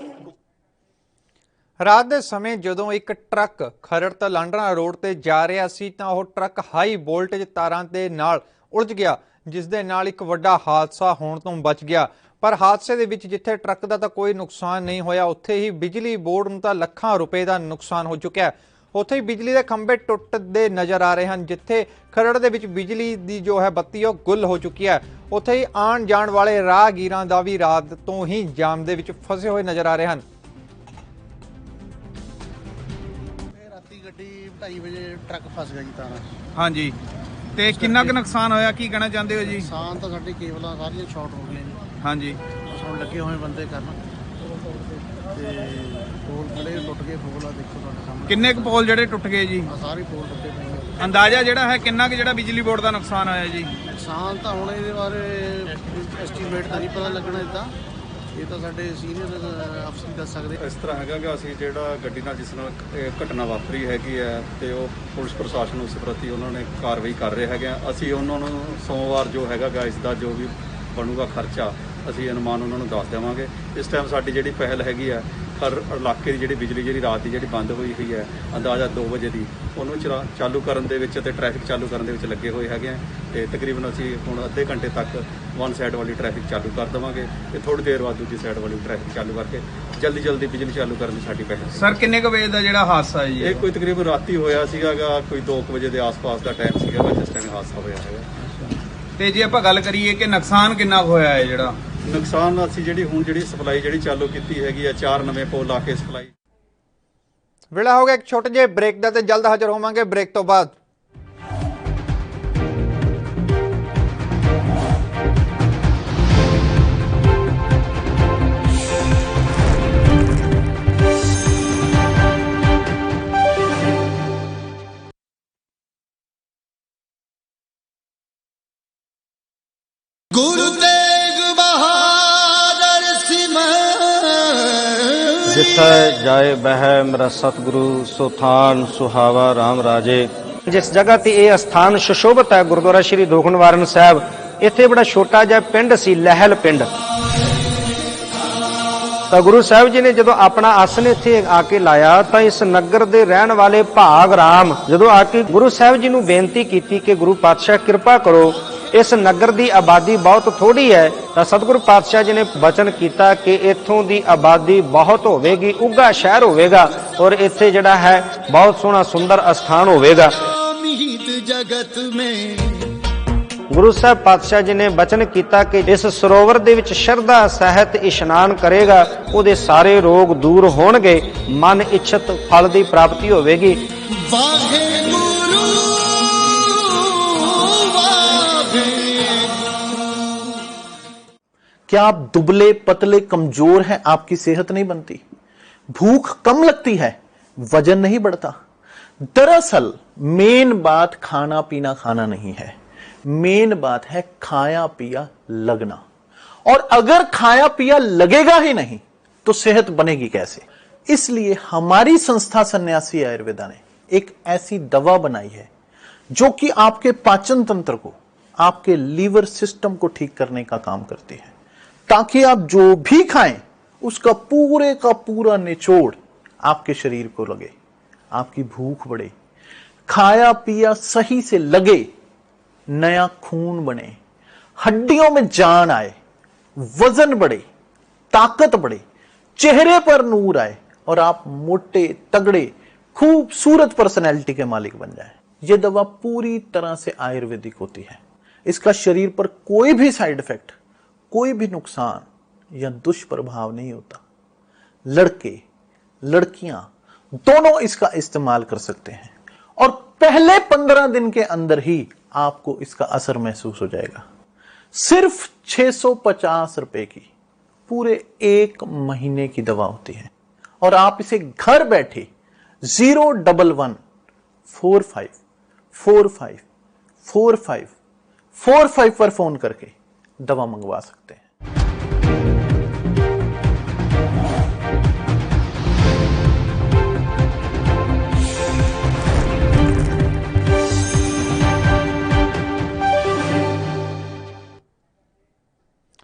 A: ਰਾਤ ਦੇ ਸਮੇਂ ਜਦੋਂ ਇੱਕ ਟਰੱਕ ਖਰੜ ਤੋਂ ਲਾਂਡਰਾ ਰੋਡ ਤੇ ਜਾ ਰਿਹਾ ਸੀ ਤਾਂ ਉਹ ਟਰੱਕ ਹਾਈ ਵੋਲਟੇਜ ਤਾਰਾਂ ਦੇ ਨਾਲ ਉਲਝ ਗਿਆ, ਜਿਸ ਦੇ ਨਾਲ ਇੱਕ ਵੱਡਾ ਹਾਦਸਾ ਹੋਣ ਤੋਂ ਬਚ ਗਿਆ। ਪਰ ਹਾਦਸੇ ਦੇ ਵਿੱਚ ਜਿੱਥੇ ਟਰੱਕ ਦਾ ਤਾਂ ਕੋਈ ਨੁਕਸਾਨ ਨਹੀਂ ਹੋਇਆ, ਉੱਥੇ ਹੀ ਬਿਜਲੀ ਬੋਰਡ ਨੂੰ ਤਾਂ ਲੱਖਾਂ ਰੁਪਏ ਦਾ ਨੁਕਸਾਨ ਹੋ ਚੁੱਕਿਆ ਹੈ। ਉੱਥੇ ਹੀ ਬਿਜਲੀ ਦੇ ਖੰਭੇ ਟੁੱਟਦੇ ਨਜ਼ਰ ਆ ਰਹੇ ਹਨ, ਜਿੱਥੇ ਖਰੜ ਦੇ ਵਿੱਚ ਬਿਜਲੀ ਦੀ ਜੋ ਹੈ ਬੱਤੀ ਉਹ ਗੁੱਲ ਹੋ ਚੁੱਕੀ ਹੈ। ਉੱਥੇ ਹੀ ਆਉਣ ਜਾਣ ਵਾਲੇ ਰਾਹਗੀਰਾਂ ਦਾ ਵੀ ਰਾਤ ਤੋਂ ਹੀ ਜਾਮ ਦੇ ਵਿੱਚ ਫਸੇ ਹੋਏ ਨਜ਼ਰ ਆ ਰਹੇ ਹਨ।
K: ਰਾਤੀ ਗੱਡੀ 2:30 ਵਜੇ ਟਰੱਕ ਫਸ ਗਿਆ ਜੀ ਤਾਰਾਂ।
L: ਹਾਂਜੀ, ਤੇ ਕਿੰਨਾ ਕੁ ਨੁਕਸਾਨ ਹੋਇਆ, ਕੀ ਕਹਿਣਾ ਚਾਹੁੰਦੇ ਹੋ ਜੀ?
K: ਨੁਕਸਾਨ ਤਾਂ ਸਾਡੀ ਕੇਬਲਾਂ ਸਾਰੀਆਂ ਸ਼ਾਰਟ ਹੋ ਗਈਆਂ ਜੀ।
L: ਹਾਂਜੀ,
K: ਹੁਣ ਲੱਗੇ ਹੋਏ ਬੰਦੇ ਕਰਨ, ਤੇ ਪੋਲ ਖੜੇ ਟੁੱਟ ਗਏ। ਪੋਲ ਆ ਦੇਖੋ ਤੁਹਾਡੇ ਸਾਹਮਣੇ।
L: ਕਿੰਨੇ ਕੁ ਪੋਲ ਜਿਹੜੇ ਟੁੱਟ ਗਏ ਜੀ?
K: ਆ ਸਾਰੇ ਪੋਲ ਟੁੱਟੇ ਪਏ ਨੇ।
L: ਅੰਦਾਜ਼ਾ ਜਿਹੜਾ ਹੈ ਕਿੰਨਾ ਕੁ ਜਿਹੜਾ ਬਿਜਲੀ ਬੋਰਡ ਦਾ ਨੁਕਸਾਨ ਹੋਇਆ ਜੀ?
K: ਨੁਕਸਾਨ ਤਾਂ ਹੁਣ ਇਹਦੇ ਬਾਰੇ ਐਸਟੀਮੇਟ ਤਾਂ ਨਹੀਂ ਪਤਾ ਲੱਗਣਾ, ਇੱਦਾਂ ਇਹ ਤਾਂ ਸਾਡੇ ਸੀਨੀਅਰ ਅਫਸਰ ਹੀ ਦੱਸ ਸਕਦੇ।
M: ਇਸ ਤਰ੍ਹਾਂ ਹੈਗਾ ਕਿ ਅਸੀਂ ਜਿਹੜਾ ਗੱਡੀ ਨਾਲ ਜਿਸ ਨਾਲ ਇਹ ਘਟਨਾ ਵਾਪਰੀ ਹੈਗੀ ਹੈ ਤੇ ਉਹ ਪੁਲਿਸ ਪ੍ਰਸ਼ਾਸਨ ਉਸ ਪ੍ਰਤੀ ਉਹਨਾਂ ਨੇ ਕਾਰਵਾਈ ਕਰ ਰਹੇ ਹੈਗੇ ਆ। ਅਸੀਂ ਉਹਨਾਂ ਨੂੰ ਸੋਮਵਾਰ ਜੋ ਹੈਗਾ ਇਸ ਦਾ ਜੋ ਵੀ ਬਣੂਗਾ ਖਰਚਾ ਅਸੀਂ ਅਨੁਮਾਨ ਉਹਨਾਂ ਨੂੰ ਦੱਸ ਦੇਵਾਂਗੇ। ਇਸ ਟਾਈਮ ਸਾਡੀ ਜਿਹੜੀ ਪਹਿਲ ਹੈਗੀ ਆ ਹਰ ਇਲਾਕੇ ਦੀ ਜਿਹੜੀ ਬਿਜਲੀ ਜਿਹੜੀ ਰਾਤ ਦੀ ਜਿਹੜੀ ਬੰਦ ਹੋਈ ਹੋਈ ਹੈ ਅੰਦਾਜ਼ਾ 2 ਵਜੇ ਦੀ, ਉਹਨੂੰ ਚਾਲੂ ਕਰਨ ਦੇ ਵਿੱਚ ਤੇ ਟ੍ਰੈਫਿਕ ਚਾਲੂ ਕਰਨ ਦੇ ਵਿੱਚ ਲੱਗੇ ਹੋਏ ਹੈਗੇ ਆ। ਤੇ ਤਕਰੀਬਨ ਅਸੀਂ ਹੁਣ ਅੱਧੇ ਘੰਟੇ ਤੱਕ ਵਨ ਸਾਈਡ ਵਾਲੀ ਟ੍ਰੈਫਿਕ ਚਾਲੂ ਕਰ ਦੇਵਾਂਗੇ ਤੇ ਥੋੜੀ ਦੇਰ ਬਾਅਦ ਦੂਜੀ ਸਾਈਡ ਵਾਲੀ ਟ੍ਰੈਫਿਕ ਚਾਲੂ ਕਰਕੇ ਜਲਦੀ ਬਿਜਲੀ ਚਾਲੂ ਕਰਨ ਦੀ ਸਾਡੀ ਪਹਿਲ।
L: ਸਰ ਕਿੰਨੇ ਕੁ ਵਜੇ ਦਾ ਜਿਹੜਾ ਹਾਦਸਾ ਹੈ ਜੀ?
M: ਇਹ ਕੋਈ ਤਕਰੀਬਨ ਰਾਤੀ ਹੋਇਆ ਸੀਗਾ, ਕੋਈ 2 ਵਜੇ ਦੇ ਆਸ-ਪਾਸ ਦਾ ਟਾਈਮ ਸੀਗਾ ਜਿਸ ਟਾਈਮ ਹਾਦਸਾ ਹੋਇਆ ਹੈਗਾ।
L: ਤੇ ਜੇ ਆਪਾਂ ਗੱਲ ਕਰੀਏ ਕਿ ਨੁਕਸਾਨ ਕਿੰਨਾ ਹੋਇਆ ਹੈ? ਜਿਹੜਾ
M: ਨੁਕਸਾਨ ਅਸੀਂ ਜਿਹੜੀ ਸਪਲਾਈ ਜਿਹੜੀ ਚਾਲੂ ਕੀਤੀ ਹੈਗੀ ਆ 4 ਨਵੇਂ ਪੋਲ ਲਾ ਕੇ ਸਪਲਾਈ।
A: ਵੇਲਾ ਹੋ ਗਿਆ ਇੱਕ ਛੋਟੇ ਜਿਹੇ ਬ੍ਰੇਕ ਦਾ ਤੇ ਜਲਦ ਹਾਜ਼ਰ ਹੋਵਾਂਗੇ ਬ੍ਰੇਕ ਤੋਂ ਬਾਅਦ।
N: गुरु तेग बहादुर
O: जिथे जाए बह मेरा सतगुरु सुथान सुहावा राम राजे। जिस जगह ते ये स्थान सुशोभित है गुरुद्वारा श्री दोखनवाਰਨ ਸਾਹਿਬ, ਇੱਥੇ ਬੜਾ ਛੋਟਾ ਜਿਹਾ ਪਿੰਡ ਸੀ ਲਹਿਲ ਪਿੰਡ। ਤਾਂ ਗੁਰੂ ਸਾਹਿਬ ਜੀ ਨੇ ਜਦੋਂ ਆਪਣਾ ਆਸਣ ਇੱਥੇ ਆ ਕੇ ਲਾਇਆ ਤਾਂ ਇਸ ਨਗਰ ਦੇ ਰਹਿਣ ਵਾਲੇ ਭਾਗ ਰਾਮ ਜਦੋਂ ਆ ਕੇ ਗੁਰੂ ਸਾਹਿਬ ਜੀ ਨੂੰ ਬੇਨਤੀ ਕੀਤੀ ਕਿ ਗੁਰੂ ਪਾਤਸ਼ਾਹ ਕਿਰਪਾ ਕਰੋ, ਇਸ ਨਗਰ ਦੀ ਆਬਾਦੀ ਬਹੁਤ ਥੋੜੀ ਹੈ। ਤਾਂ ਸਤਿਗੁਰੂ ਪਾਤਸ਼ਾਹ ਜੀ ਨੇ ਬਚਨ ਕੀਤਾ ਕਿ ਇੱਥੋਂ ਦੀ ਆਬਾਦੀ ਬਹੁਤ ਹੋਵੇਗੀ, ਉੱਘਾ ਸ਼ਹਿਰ ਹੋਵੇਗਾ ਔਰ ਇੱਥੇ ਜਿਹੜਾ ਹੈ ਬਹੁਤ ਸੋਹਣਾ ਸੁੰਦਰ ਅਸਥਾਨ ਹੋਵੇਗਾ।
N: जगत में
O: ਗੁਰੂ ਸਾਹਿਬ ਪਾਤਸ਼ਾਹ ਜੀ ਨੇ ਬਚਨ ਕੀਤਾ ਕਿ ਇਸ ਸਰੋਵਰ ਦੇ ਵਿੱਚ ਸ਼ਰਧਾ ਸਹਿਤ ਇਸ਼ਨਾਨ ਕਰੇਗਾ, ਉਹਦੇ ਸਾਰੇ ਰੋਗ ਦੂਰ ਹੋਣਗੇ, ਮਨ ਇੱਛਤ ਫਲ ਦੀ ਪ੍ਰਾਪਤੀ ਹੋਵੇਗੀ।
P: क्या आप दुबले पतले कमजोर हैं, आपकी सेहत नहीं बनती, भूख कम लगती है, वजन नहीं बढ़ता? दरअसल मेन बात खाना पीना खाना नहीं है, मेन बात है खाया पिया लगना। और अगर खाया पिया लगेगा ही नहीं तो सेहत बनेगी कैसे? इसलिए हमारी संस्था सन्यासी आयुर्वेदा ने एक ऐसी दवा बनाई है जो कि आपके पाचन तंत्र को आपके लीवर सिस्टम को ठीक करने का काम करती है, ताकि आप जो भी खाएं उसका पूरे का पूरा निचोड़ आपके शरीर को लगे, आपकी भूख बढ़े, खाया पिया सही से लगे, नया खून बने, हड्डियों में जान आए, वजन बढ़े, ताकत बढ़े, चेहरे पर नूर आए और आप मोटे तगड़े खूबसूरत पर्सनैलिटी के मालिक बन जाएं। यह दवा पूरी तरह से आयुर्वेदिक होती है। इसका शरीर पर कोई भी साइड इफेक्ट, कोई भी नुकसान या दुष्प्रभाव नहीं होता। लड़के लड़कियां दोनों इसका इस्तेमाल कर सकते हैं और पहले 15 दिन के अंदर ही आपको इसका असर महसूस हो जाएगा। सिर्फ 650 रुपए की पूरे 1 महीने की दवा होती है और आप इसे घर बैठे 01145454545 पर फोन करके दवा मंगवा सकते हैं।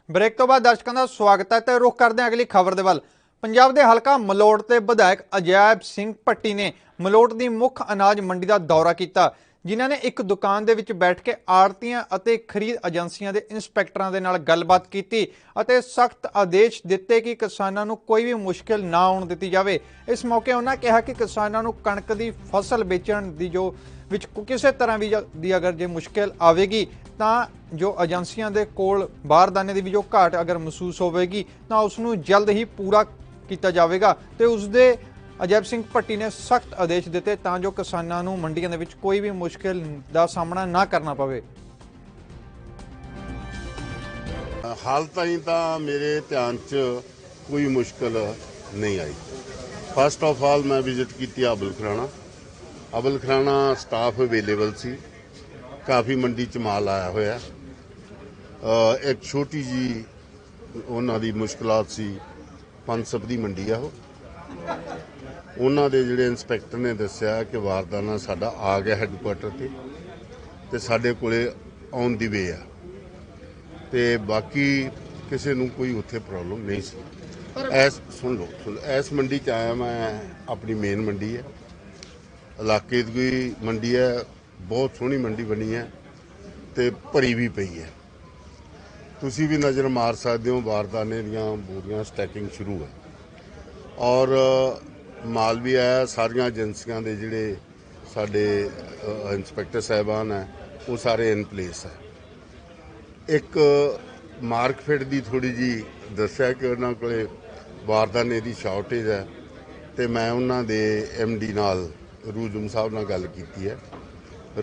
A: ਬ੍ਰੇਕ ਤੋਂ ਬਾਅਦ ਦਰਸ਼ਕਾਂ ਦਾ ਸਵਾਗਤ ਹੈ ਤੇ ਰੁਖ ਕਰਦੇ ਹਾਂ ਅਗਲੀ ਖਬਰ ਦੇ ਵੱਲ। ਪੰਜਾਬ ਦੇ ਹਲਕਾ ਮਲੋਟ ਦੇ ਵਿਧਾਇਕ ਅਜੈਬ ਸਿੰਘ ਭੱਟੀ ਨੇ ਮਲੋਟ ਦੀ ਮੁੱਖ ਅਨਾਜ ਮੰਡੀ ਦਾ ਦੌਰਾ ਕੀਤਾ, ਜਿਨ੍ਹਾਂ ਨੇ ਇੱਕ ਦੁਕਾਨ ਦੇ ਵਿੱਚ ਬੈਠ ਕੇ ਆੜ੍ਹਤੀਆਂ ਅਤੇ ਖਰੀਦ ਏਜੰਸੀਆਂ ਦੇ ਇੰਸਪੈਕਟਰਾਂ ਦੇ ਨਾਲ ਗੱਲਬਾਤ ਕੀਤੀ ਅਤੇ ਸਖਤ ਆਦੇਸ਼ ਦਿੱਤੇ ਕਿ ਕਿਸਾਨਾਂ ਨੂੰ ਕੋਈ ਵੀ ਮੁਸ਼ਕਿਲ ਨਾ ਆਉਣ ਦਿੱਤੀ ਜਾਵੇ। ਇਸ ਮੌਕੇ ਉਹਨਾਂ ਕਿਹਾ ਕਿ ਕਿਸਾਨਾਂ ਨੂੰ ਕਣਕ ਦੀ ਫਸਲ ਵੇਚਣ ਦੀ ਜੋ ਵਿੱਚ ਕਿਸੇ ਤਰ੍ਹਾਂ ਵੀ ਦੀ ਅਗਰ ਜੇ ਮੁਸ਼ਕਿਲ ਆਵੇਗੀ ਤਾਂ ਜੋ ਏਜੰਸੀਆਂ ਦੇ ਕੋਲ ਬਾਰਦਾਨੇ ਦੀ ਵੀ ਜੋ ਘਾਟ ਅਗਰ ਮਹਿਸੂਸ ਹੋਵੇਗੀ ਤਾਂ ਉਸ ਨੂੰ ਜਲਦ ਹੀ ਪੂਰਾ ਕੀਤਾ ਜਾਵੇਗਾ ਤੇ ਉਸ ਦੇ ਅਜੈਬ ਸਿੰਘ ਭੱਟੀ ਨੇ ਸਖਤ ਆਦੇਸ਼ ਦਿੱਤੇ ਤਾਂ ਜੋ ਕਿਸਾਨਾਂ ਨੂੰ ਮੰਡੀਆਂ ਦੇ ਵਿੱਚ ਕੋਈ ਵੀ ਮੁਸ਼ਕਿਲ ਦਾ ਸਾਹਮਣਾ ਨਾ ਕਰਨਾ ਪਵੇ।
Q: ਹਾਲ ਤਾਈਂ ਤਾਂ ਮੇਰੇ ਧਿਆਨ 'ਚ ਕੋਈ ਮੁਸ਼ਕਿਲ ਨਹੀਂ ਆਈ। ਫਸਟ ਆਫ ਆਲ ਮੈਂ ਵਿਜ਼ਿਟ ਕੀਤੀ ਅਬਲ ਖਰਾਣਾ ਸਟਾਫ ਅਵੇਲੇਬਲ ਸੀ, ਕਾਫੀ ਮੰਡੀ 'ਚ ਮਾਲ ਆਇਆ ਹੋਇਆ। ਇੱਕ ਛੋਟੀ ਜੀ ਉਹਨਾਂ ਦੀ ਮੁਸ਼ਕਲਾਤ ਸੀ, ਪੰਸਪ ਦੀ ਮੰਡੀ ਆ ਉਹ। ਉਹਨਾਂ ਦੇ ਜਿਹੜੇ ਇੰਸਪੈਕਟਰ ਨੇ ਦੱਸਿਆ ਕਿ ਵਾਰਦਾਨਾ ਸਾਡਾ ਆ ਗਿਆ ਹੈੱਡਕੁਆਟਰ ਤੇ ਸਾਡੇ ਕੋਲੇ ਔਨ ਦੀ ਵੇ ਆ ਤੇ ਬਾਕੀ ਕਿਸੇ ਨੂੰ ਕੋਈ ਉੱਥੇ ਪ੍ਰੋਬਲਮ ਨਹੀਂ ਸੀ। ਸੁਣ ਲਓ ਇਸ ਮੰਡੀ 'ਚ ਆਇਆ ਮੈਂ, ਆਪਣੀ ਮੇਨ ਮੰਡੀ ਹੈ, ਇਲਾਕੇ ਦੀ ਮੰਡੀ ਹੈ, ਬਹੁਤ ਸੋਹਣੀ ਮੰਡੀ ਬਣੀ ਹੈ ਤੇ ਭਰੀ ਵੀ ਪਈ ਹੈ। ਤੁਸੀਂ ਵੀ ਨਜ਼ਰ ਮਾਰ ਸਕਦੇ ਹੋ, ਬਾਰਦਾਨੇ ਦੀਆਂ ਬੋਰੀਆਂ ਸਟੈਕਿੰਗ ਸ਼ੁਰੂ ਹੈ ਔਰ ਮਾਲ ਵੀ ਆਇਆ। ਸਾਰੀਆਂ ਏਜੰਸੀਆਂ ਦੇ ਜਿਹੜੇ ਸਾਡੇ ਇੰਸਪੈਕਟਰ ਸਾਹਿਬਾਨ ਹੈ ਉਹ ਸਾਰੇ ਇਨ ਪਲੇਸ ਹੈ। ਇੱਕ ਮਾਰਕਫਿਟ ਦੀ ਥੋੜੀ ਜੀ ਦੱਸਿਆ ਕਿ ਉਹਨਾਂ ਕੋਲੇ ਬਾਰਦਾਨੇ ਦੀ ਸ਼ਾਰਟੇਜ ਹੈ ਤੇ ਮੈਂ ਉਹਨਾਂ ਦੇ MD ਨਾਲ ਰੂਜਮ ਸਾਹਿਬ ਨਾਲ ਗੱਲ ਕੀਤੀ ਹੈ।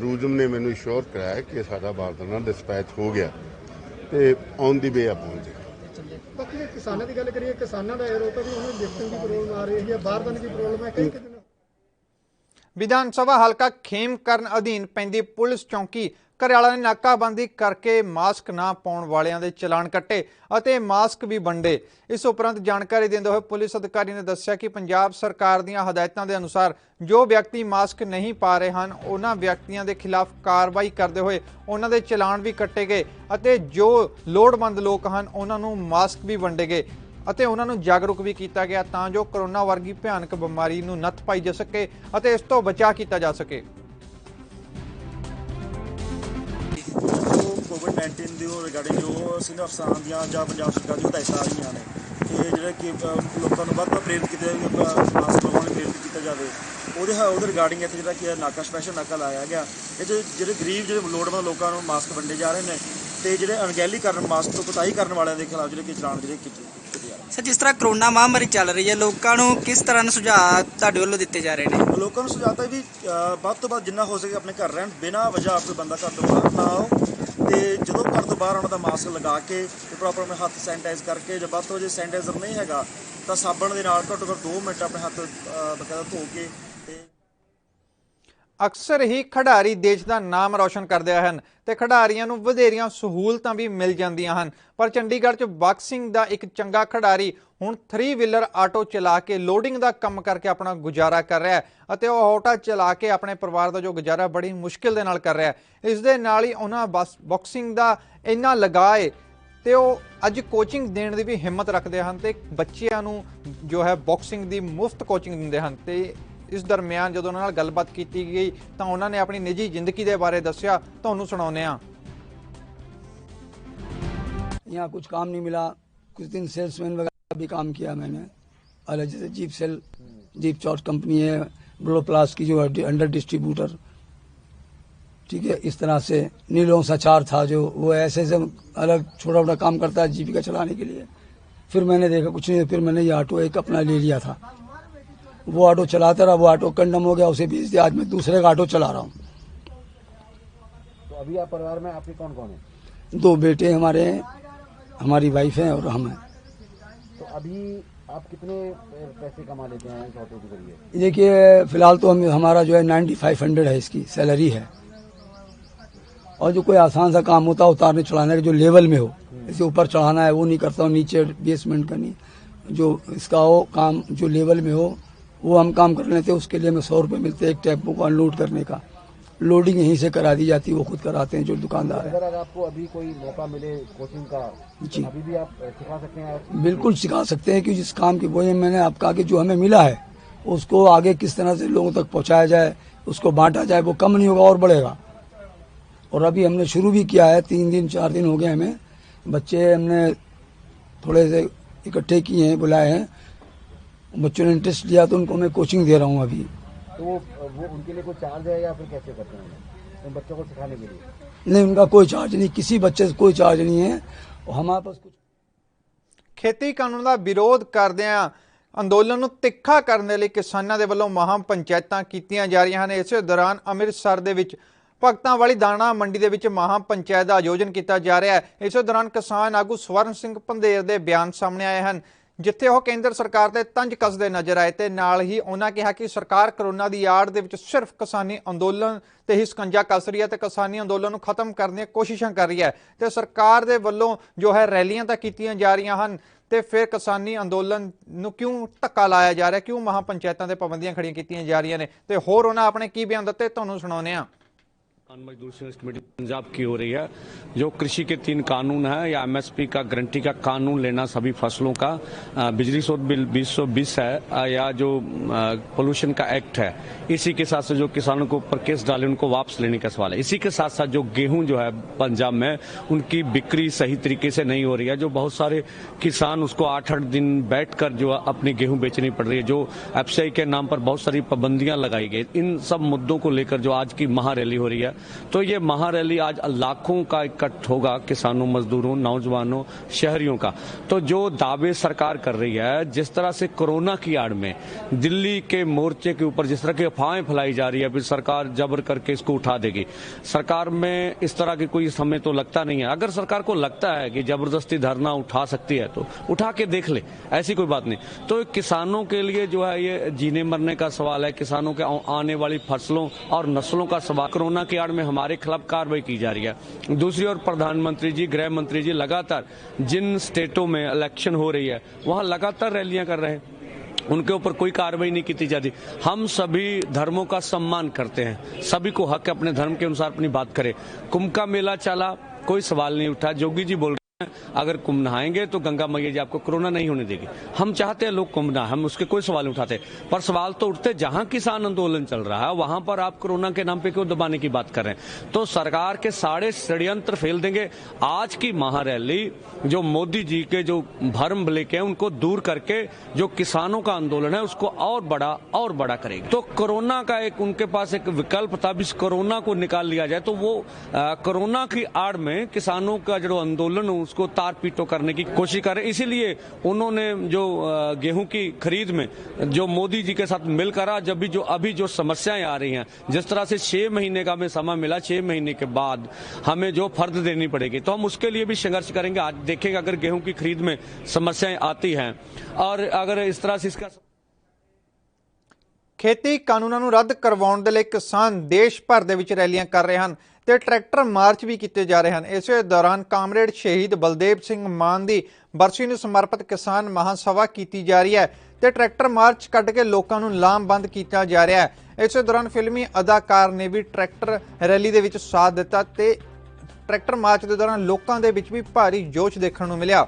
Q: ਰੂਜਮ ਨੇ ਮੈਨੂੰ ਅਸ਼ੋਰ ਕਰਾਇਆ ਕਿ ਸਾਡਾ ਬਾਰਦਾਨਾ ਡਿਸਪੈਚ ਹੋ ਗਿਆ ਤੇ ਔਨ ਦੀ ਵੇ ਆ ਪਹੁੰਚ ਗਿਆ।
R: ਬਾਕੀ ਕਿਸਾਨਾਂ ਦੀ ਗੱਲ ਕਰੀਏ, ਕਿਸਾਨਾਂ ਦਾ ਆਰੋਪ ਹੈ ਵੀ ਉਹਨਾਂ ਨੂੰ ਲਿਫਟਿੰਗ ਦੀ ਪ੍ਰੋਬਲਮ ਆ ਰਹੀ ਹੈ, ਬਾਰਦਾਨੇ ਦੀ ਪ੍ਰੋਬਲਮ ਹੈ ਕਈ ਦਿਨ।
A: ਵਿਧਾਨ ਸਭਾ ਹਲਕਾ ਖੇਮਕਰਨ ਅਧੀਨ ਪੈਂਦੀ ਪੁਲਿਸ ਚੌਂਕੀ ਘਰਿਆਲਾ ਨੇ ਨਾਕਾਬੰਦੀ ਕਰਕੇ ਮਾਸਕ ਨਾ ਪਾਉਣ ਵਾਲਿਆਂ ਦੇ ਚਲਾਨ ਕੱਟੇ ਅਤੇ ਮਾਸਕ ਵੀ ਵੰਡੇ। ਇਸ ਉਪਰੰਤ ਜਾਣਕਾਰੀ ਦਿੰਦੇ ਹੋਏ ਪੁਲਿਸ ਅਧਿਕਾਰੀ ਨੇ ਦੱਸਿਆ ਕਿ ਪੰਜਾਬ ਸਰਕਾਰ ਦੀਆਂ ਹਦਾਇਤਾਂ ਦੇ ਅਨੁਸਾਰ ਜੋ ਵਿਅਕਤੀ ਮਾਸਕ ਨਹੀਂ ਪਾ ਰਹੇ ਹਨ ਉਹਨਾਂ ਵਿਅਕਤੀਆਂ ਦੇ ਖਿਲਾਫ ਕਾਰਵਾਈ ਕਰਦੇ ਹੋਏ ਉਹਨਾਂ ਦੇ ਚਲਾਨ ਵੀ ਕੱਟੇ ਗਏ ਅਤੇ ਜੋ ਲੋੜਵੰਦ ਲੋਕ ਹਨ ਉਹਨਾਂ ਨੂੰ ਮਾਸਕ ਵੀ ਵੰਡੇ ਗਏ ਅਤੇ ਉਹਨਾਂ ਨੂੰ ਜਾਗਰੂਕ ਵੀ ਕੀਤਾ ਗਿਆ ਤਾਂ ਜੋ ਕੋਰੋਨਾ ਵਰਗੀ ਭਿਆਨਕ ਬਿਮਾਰੀ ਨੂੰ ਨੱਥ ਪਾਈ ਜਾ ਸਕੇ ਅਤੇ ਇਸ ਤੋਂ ਬਚਾਅ ਕੀਤਾ ਜਾ ਸਕੇ।
S: ਕੋਵਿਡ-19 ਦੀ ਰਿਗਾਰਡਿੰਗ ਜੋ ਸੀਨੀਅਰ ਅਫਸਰਾਂ ਦੀਆਂ ਜਾਂ ਪੰਜਾਬ ਸਰਕਾਰ ਦੀਆਂ ਹਦਾਇਤਾਂ ਆ ਰਹੀਆਂ ਨੇ ਕਿ ਜਿਹੜੇ ਕਿ ਲੋਕਾਂ ਨੂੰ ਵੱਧ ਤੋਂ ਪ੍ਰੇਰਿਤ ਕੀਤਾ ਜਾਵੇ, ਮਾਸਕ ਲਗਾਉਣ ਲਈ ਪ੍ਰੇਰਿਤ ਕੀਤਾ ਜਾਵੇ, ਉਹਦੇ ਰਿਗਾਰਡਿੰਗ ਇੱਥੇ ਜਿਹੜਾ ਕਿ ਨਾਕਾ ਸਪੈਸ਼ਲ ਨਾਕਾ ਲਾਇਆ ਗਿਆ। ਇਹ ਜਿਹੜੇ ਗਰੀਬ ਜਿਹੜੇ ਲੋੜਵੰਦ ਲੋਕਾਂ ਨੂੰ ਮਾਸਕ ਵੰਡੇ ਜਾ ਰਹੇ ਨੇ ਤੇ ਜਿਹੜੇ ਅਣਗਹਿਲੀ ਕਰਨ, ਮਾਸਕ ਤੋਂ ਕੁਤਾਹੀ ਕਰਨ ਵਾਲਿਆਂ ਦੇ ਖਿਲਾਫ ਜਿਹੜੇ ਕਿ ਚਲਾਨ ਕੀਤੇ ਜਾ ਰਹੇ।
T: ਸਰ, ਜਿਸ ਤਰ੍ਹਾਂ ਕਰੋਨਾ ਮਹਾਮਾਰੀ ਚੱਲ ਰਹੀ ਹੈ, ਲੋਕਾਂ ਨੂੰ ਕਿਸ ਤਰ੍ਹਾਂ ਦੇ ਸੁਝਾਅ ਤੁਹਾਡੇ ਵੱਲੋਂ ਦਿੱਤੇ ਜਾ ਰਹੇ ਨੇ?
S: ਲੋਕਾਂ ਨੂੰ ਸੁਝਾਅ ਤਾਂ ਵੀ ਵੱਧ ਤੋਂ ਵੱਧ ਜਿੰਨਾ ਹੋ ਸਕੇ ਆਪਣੇ ਘਰ ਰਹਿਣ, ਬਿਨਾਂ ਵਜ੍ਹਾ ਕੋਈ ਬੰਦਾ ਘਰ ਤੋਂ ਬਾਹਰ ਨਾ ਆਓ ਤੇ ਜਦੋਂ ਘਰ ਤੋਂ ਬਾਹਰ ਆਉਣ ਦਾ ਮਾਸਕ ਲਗਾ ਕੇ ਤੇ ਪ੍ਰੋਪਰ ਆਪਣੇ ਹੱਥ ਸੈਨੀਟਾਈਜ਼ ਕਰਕੇ, ਜੇ ਵੱਧ ਤੋਂ ਜੇ ਸੈਨੀਟਾਈਜ਼ਰ ਨਹੀਂ ਹੈਗਾ ਤਾਂ ਸਾਬਣ ਦੇ ਨਾਲ ਘੱਟੋ ਘੱਟ 2 ਮਿੰਟ ਆਪਣੇ ਹੱਥ ਬਕਾਇਦਾ ਧੋ ਕੇ।
A: ਅਕਸਰ ਹੀ ਖਿਡਾਰੀ ਦੇਸ਼ ਦਾ ਨਾਮ ਰੌਸ਼ਨ ਕਰਦੇ ਹਨ ਤੇ ਖਿਡਾਰੀਆਂ ਨੂੰ ਵਧੇਰੀਆਂ ਸਹੂਲਤਾਂ ਵੀ ਮਿਲ ਜਾਂਦੀਆਂ ਹਨ। ਪਰ ਚੰਡੀਗੜ੍ਹ 'ਚ ਬਾਕਸਿੰਗ ਦਾ ਇੱਕ ਚੰਗਾ ਖਿਡਾਰੀ ਹੁਣ 3 ਵੀਲਰ ਆਟੋ ਚਲਾ ਕੇ ਲੋਡਿੰਗ ਦਾ ਕੰਮ ਕਰਕੇ ਆਪਣਾ ਗੁਜ਼ਾਰਾ ਕਰ ਰਿਹਾ ਹੈ ਅਤੇ ਉਹ ਆਟੋ ਚਲਾ ਕੇ ਆਪਣੇ ਪਰਿਵਾਰ ਦਾ ਜੋ ਗੁਜ਼ਾਰਾ ਬੜੀ ਮੁਸ਼ਕਿਲ ਦੇ ਨਾਲ ਕਰ ਰਿਹਾ ਹੈ। ਇਸ ਦੇ ਨਾਲ ਹੀ ਉਹਨਾਂ ਬਾਕਸਿੰਗ ਦਾ ਇੰਨਾ ਲਗਾਅ ਹੈ ਤੇ ਉਹ ਅੱਜ ਕੋਚਿੰਗ ਦੇਣ ਦੀ ਵੀ ਹਿੰਮਤ ਰੱਖਦੇ ਹਨ ਤੇ ਬੱਚਿਆਂ ਨੂੰ ਜੋ ਹੈ ਬਾਕਸਿੰਗ ਦੀ ਮੁਫਤ ਕੋਚਿੰਗ ਦਿੰਦੇ ਹਨ। ਤੇ इस दरम्यान जो उन्होंने गलबात की गई तो उन्होंने अपनी निजी जिंदगी के बारे दसिया, तुहानूं सुणाउने आ।
U: यहाँ कुछ काम नहीं मिला, कुछ दिन सेल्समैन वगैरह भी काम किया मैंने, अलग जैसे जीप चॉर्च कंपनी है, ब्लो प्लास की जो अंडर डिस्ट्रीब्यूटर, ठीक है, इस तरह से नीलों सचार था जो वो ऐसे अलग छोटा मोटा काम करता है जीविका चलाने के लिए। फिर मैंने देखा कुछ नहीं, फिर मैंने ये ऑटो एक अपना ले लिया था, वो ऑटो चलाता रहा, वो ऑटो कंडम हो गया, उसे बेच दिया, आज मैं दूसरे का ऑटो चला रहा हूँ।
F: तो अभी आप परिवार में आपके कौन कौन है?
U: 2 बेटे हमारे हैं, हमारी वाइफ है और हम हैं।
F: तो अभी आप कितने पैसे कमा लेते हैं इस ऑटो के जरिए?
U: देखिए फिलहाल तो हमारा जो है 9500 है, इसकी सैलरी है। और जो कोई आसान सा काम होता है उतारने चढ़ाने का जो लेवल में हो, जैसे ऊपर चढ़ाना है वो नहीं करता हूँ, नीचे बेसमेंट करनी, जो इसका हो काम जो लेवल में हो वो हम काम कर लेते हैं। उसके लिए हमें 100 रुपये मिलते हैं एक टेम्पो को अनलोड करने का, लोडिंग यहीं से करा दी जाती है, वो खुद कराते हैं जो दुकानदार है।
F: अगर आपको अभी कोई मौका मिले कोचिंग का,
U: जी
F: अभी भी आप सिखा सकते हैं?
U: बिल्कुल सिखा सकते हैं, क्योंकि जिस काम की वही मैंने आप कहा कि जो हमें मिला है उसको आगे किस तरह से लोगों तक पहुंचाया जाए, उसको बांटा जाए, वो कम नहीं होगा और बढ़ेगा। और अभी हमने शुरू भी किया है, 3 दिन 4 दिन हो गए हमें, बच्चे हमने थोड़े से इकट्ठे किए हैं, बुलाए हैं, बच्चों ने इंटरेस्ट लिया तो उनको मैं कोचिंग दे रहा हूँ अभी।
F: तो वो उनके लिए कोई चार्ज है या फिर कैसे करते हैं उन बच्चों को सिखाने के लिए?
U: नहीं, उनका कोई चार्ज नहीं, किसी बच्चे से कोई चार्ज नहीं है। और हमारे पास कुछ
A: खेती कानून का विरोध करदिआं अंदोलन ਨੂੰ ਤਿੱਖਾ ਕਰਨ ਦੇ ਲਈ ਕਿਸਾਨਾਂ ਦੇ ਵੱਲੋਂ ਮਹਾਂ ਪੰਚਾਇਤਾਂ ਕੀਤੀਆਂ ਜਾ ਰਹੀਆਂ ਹਨ। ਇਸੇ ਦੌਰਾਨ ਅੰਮ੍ਰਿਤਸਰ ਦੇ ਵਿੱਚ ਭਗਤਾਂ ਵਾਲੀ ਦਾਣਾ ਮੰਡੀ ਦੇ ਵਿੱਚ ਮਹਾਂ ਪੰਚਾਇਤ ਦਾ ਆਯੋਜਨ ਕੀਤਾ ਜਾ ਰਿਹਾ ਹੈ। ਇਸੇ ਦੌਰਾਨ ਕਿਸਾਨ ਆਗੂ ਸਵਰਨ ਸਿੰਘ ਪੰਧੇਰ ਦੇ ਬਿਆਨ ਸਾਹਮਣੇ ਆਏ ਹਨ, ਜਿੱਥੇ ਉਹ ਕੇਂਦਰ ਸਰਕਾਰ ਤੇ ਤੰਜ ਕੱਸਦੇ ਨਜ਼ਰ ਆਏ ਤੇ ਨਾਲ ਹੀ ਉਹਨਾਂ ਕਿਹਾ ਕਿ ਸਰਕਾਰ ਕਰੋਨਾ ਦੀ ਆੜ ਦੇ ਵਿੱਚ ਸਿਰਫ ਕਿਸਾਨੀ ਅੰਦੋਲਨ ਤੇ ਹੀ ਸਕੰਜਾ ਕੱਸ ਰਹੀ ਹੈ ਤੇ ਕਿਸਾਨੀ ਅੰਦੋਲਨ ਨੂੰ ਖਤਮ ਕਰਨ ਦੀਆਂ ਕੋਸ਼ਿਸ਼ਾਂ ਕਰ ਰਹੀ ਹੈ ਤੇ ਸਰਕਾਰ ਦੇ ਵੱਲੋਂ ਜੋ ਹੈ ਰੈਲੀਆਂ ਤਾਂ ਕੀਤੀਆਂ ਜਾ ਰਹੀਆਂ ਹਨ ਤੇ ਫਿਰ ਕਿਸਾਨੀ ਅੰਦੋਲਨ ਨੂੰ ਕਿਉਂ ਧੱਕਾ ਲਾਇਆ ਜਾ ਰਿਹਾ, ਕਿਉਂ ਮਹਾਂ ਪੰਚਾਇਤਾਂ ਤੇ ਪਾਬੰਦੀਆਂ ਖੜੀਆਂ ਕੀਤੀਆਂ ਜਾ ਰਹੀਆਂ ਨੇ ਤੇ ਹੋਰ ਉਹਨਾਂ ਆਪਣੇ ਕੀ ਬਿਆਨ ਦਿੱਤੇ ਤੁਹਾਨੂੰ ਸੁਣਾਉਂਦੇ ਆ।
V: मजदूर संघर्ष कमेटी पंजाब की हो रही है, जो कृषि के 3 कानून है या एमएसपी का गारंटी का कानून लेना सभी फसलों का, बिजली शोध बिल 2020 है या जो पोल्यूशन का एक्ट है, इसी के साथ से जो किसानों के ऊपर केस डाले उनको वापस लेने का सवाल है। इसी के साथ साथ जो गेहूं जो है पंजाब में उनकी बिक्री सही तरीके से नहीं हो रही है, जो बहुत सारे किसान उसको 8-8 दिन बैठ कर जो अपनी गेहूं बेचनी पड़ रही है, जो एफसीआई के नाम पर बहुत सारी पाबंदियां लगाई गई। इन सब मुद्दों को लेकर जो आज की महारैली हो रही है, तो ये महारैली आज लाखों का इकट्ठ होगा, किसानों, मजदूरों, नौजवानों, शहरियों का। तो जो दावे सरकार कर रही है, जिस तरह से कोरोना की आड़ में दिल्ली के मोर्चे के ऊपर जिस तरह की अफवाहें फैलाई जा रही है, फिर सरकार जबर करके इसको उठा देगी। सरकार में इस तरह की कोई समय तो लगता नहीं है। अगर सरकार को लगता है कि जबरदस्ती धरना उठा सकती है तो उठा के देख ले, ऐसी कोई बात नहीं। तो किसानों के लिए जो है ये जीने मरने का सवाल है, किसानों के आने वाली फसलों और नस्लों का सवाल। कोरोना की आड़ में हमारे खिलाफ कार्रवाई की जा रही है। दूसरी ओर प्रधानमंत्री जी, गृह मंत्री जी लगातार जिन स्टेटों में इलेक्शन हो रही है वहां लगातार रैलियां कर रहे हैं, उनके ऊपर कोई कार्रवाई नहीं की जाती। हम सभी धर्मों का सम्मान करते हैं, सभी को हक है अपने धर्म के अनुसार अपनी बात करे। कुंभ का मेला चला, कोई सवाल नहीं उठा। जोगी जी बोल रहे हैं अगर कुंभ नहाएंगे तो गंगा मैया जी आपको कोरोना नहीं होने देगी। हम चाहते हैं लोग कुंभ नहाएं, हम उसके कोई सवाल नहीं उठाते, पर सवाल तो उठते जहां किसान आंदोलन चल रहा है वहां पर आप कोरोना के नाम पे क्यों दबाने की बात कर रहे हैं। तो सरकार के सारे षड्यंत्र फेल देंगे। आज की महारैली जो मोदी जी के जो भरम लेके हैं उनको दूर करके जो किसानों का आंदोलन है उसको और बड़ा करेगी। तो कोरोना का एक उनके पास एक विकल्प था, इस कोरोना को निकाल लिया जाए तो वो कोरोना की आड़ में किसानों का जो आंदोलन उसको तार पीटो करने की कोशिश कर रहे हैं। इसीलिए उन्होंने जो गेहूं की खरीद में जो मोदी जी के साथ मिलकर जब भी जो अभी जो समस्याएं आ रही हैं, जिस तरह से 6 महीने का हमें समय मिला, 6 महीने के बाद हमें जो फर्द देनी पड़ेगी तो हम उसके लिए भी संघर्ष करेंगे। आज देखेगा अगर गेहूं की खरीद में समस्याएं आती हैं और अगर इस तरह से इसका
A: ਖੇਤੀ ਕਾਨੂੰਨਾਂ ਨੂੰ ਰੱਦ ਕਰਵਾਉਣ ਦੇ ਲਈ ਕਿਸਾਨ ਦੇਸ਼ ਭਰ ਦੇ ਵਿੱਚ ਰੈਲੀਆਂ ਕਰ ਰਹੇ ਹਨ ਤੇ ਟਰੈਕਟਰ ਮਾਰਚ ਵੀ ਕੀਤੇ ਜਾ ਰਹੇ ਹਨ। ਇਸੇ ਦੌਰਾਨ ਕਾਮਰੇਡ ਸ਼ਹੀਦ ਬਲਦੇਵ ਸਿੰਘ ਮਾਨ ਦੀ ਬਰਸੀ ਨੂੰ ਸਮਰਪਿਤ ਕਿਸਾਨ ਮਹਾਸਭਾ ਕੀਤੀ ਜਾ ਰਹੀ ਹੈ ਤੇ ਟਰੈਕਟਰ ਮਾਰਚ ਕੱਢ ਕੇ ਲੋਕਾਂ ਨੂੰ ਲਾਮਬੰਦ ਕੀਤਾ ਜਾ ਰਿਹਾ ਹੈ। ਇਸੇ ਦੌਰਾਨ ਫਿਲਮੀ ਅਦਾਕਾਰ ਨੇ ਵੀ ਟਰੈਕਟਰ ਰੈਲੀ ਦੇ ਵਿੱਚ ਸਾਥ ਦਿੱਤਾ ਤੇ ट्रैक्टर मार्च के दौरान लोगों के विच भी भारी जोश देखने को मिला।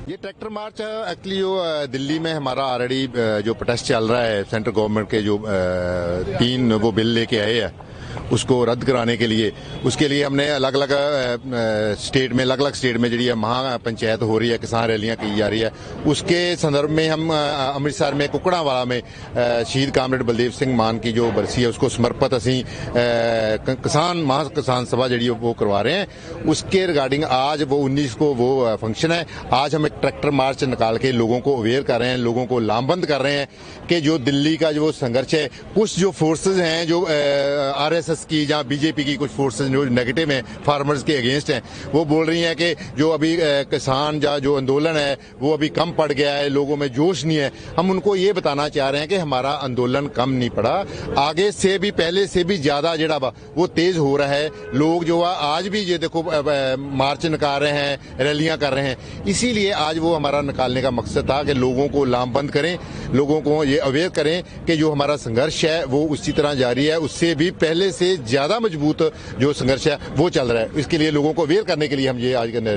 B: ये ट्रैक्टर मार्च एक्चुअली जो दिल्ली में हमारा ऑलरेडी जो प्रोटेस्ट चल रहा है, सेंट्रल गवर्नमेंट के जो 3 वो बिल लेके आए हैं उसको रद्द कराने के लिए, उसके लिए हमने अलग अलग स्टेट में जी महापंचायत हो रही है, किसान रैलियां की जा रही है। उसके संदर्भ में हम अमृतसर में कुकड़ावाला में शहीद कामरेड बलदेव सिंह मान की जो बरसी है उसको समर्पित असी किसान सभा जी वो करवा रहे हैं। उसके रिगार्डिंग आज वो 19 को वो फंक्शन है। आज हम एक ट्रैक्टर मार्च निकाल के लोगों को अवेयर कर रहे हैं, लोगों को लामबंद कर रहे हैं कि जो दिल्ली का जो संघर्ष है, कुछ जो फोर्सेज हैं जो RSS की या बीजेपी की कुछ फोर्सेज जो नेगेटिव हैं, फार्मर्स के अगेंस्ट हैं, वो बोल रही हैं कि जो अभी किसान का जो आंदोलन है वो अभी कम पड़ गया है, लोगों में जोश नहीं है। हम उनको ये बताना चाह रहे हैं कि हमारा आंदोलन कम नहीं पड़ा, आगे से भी पहले से भी ज्यादा जड़ा वो तेज हो रहा है। लोग जो आज भी ये देखो मार्च निकाल रहे हैं, रैलियां कर रहे हैं। इसीलिए आज वो हमारा निकालने का मकसद था कि लोगों को लामबंद करें, लोगों को ये अवेयर करें कि जो हमारा संघर्ष है वो उसी तरह जारी है, उससे भी पहले से ज्यादा मजबूत जो संघर्ष है वो चल रहा है। इसके लिए लोगों को अवेयर करने के लिए हम ये आज करने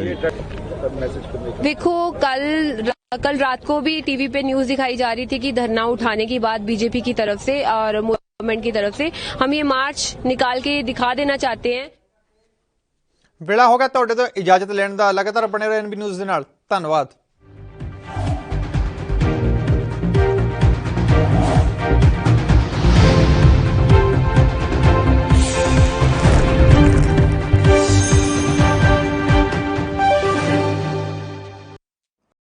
C: देखो, कल रात को भी टीवी पे न्यूज दिखाई जा रही थी कि धरना उठाने की बात बीजेपी की तरफ से और गवर्नमेंट की तरफ से हम ये मार्च निकाल के दिखा देना चाहते हैं।
A: वेला हो गया तुहाडे तो इजाजत लेने दा। लगातार बने रहो NB न्यूज़ दे नाल। धन्यवाद।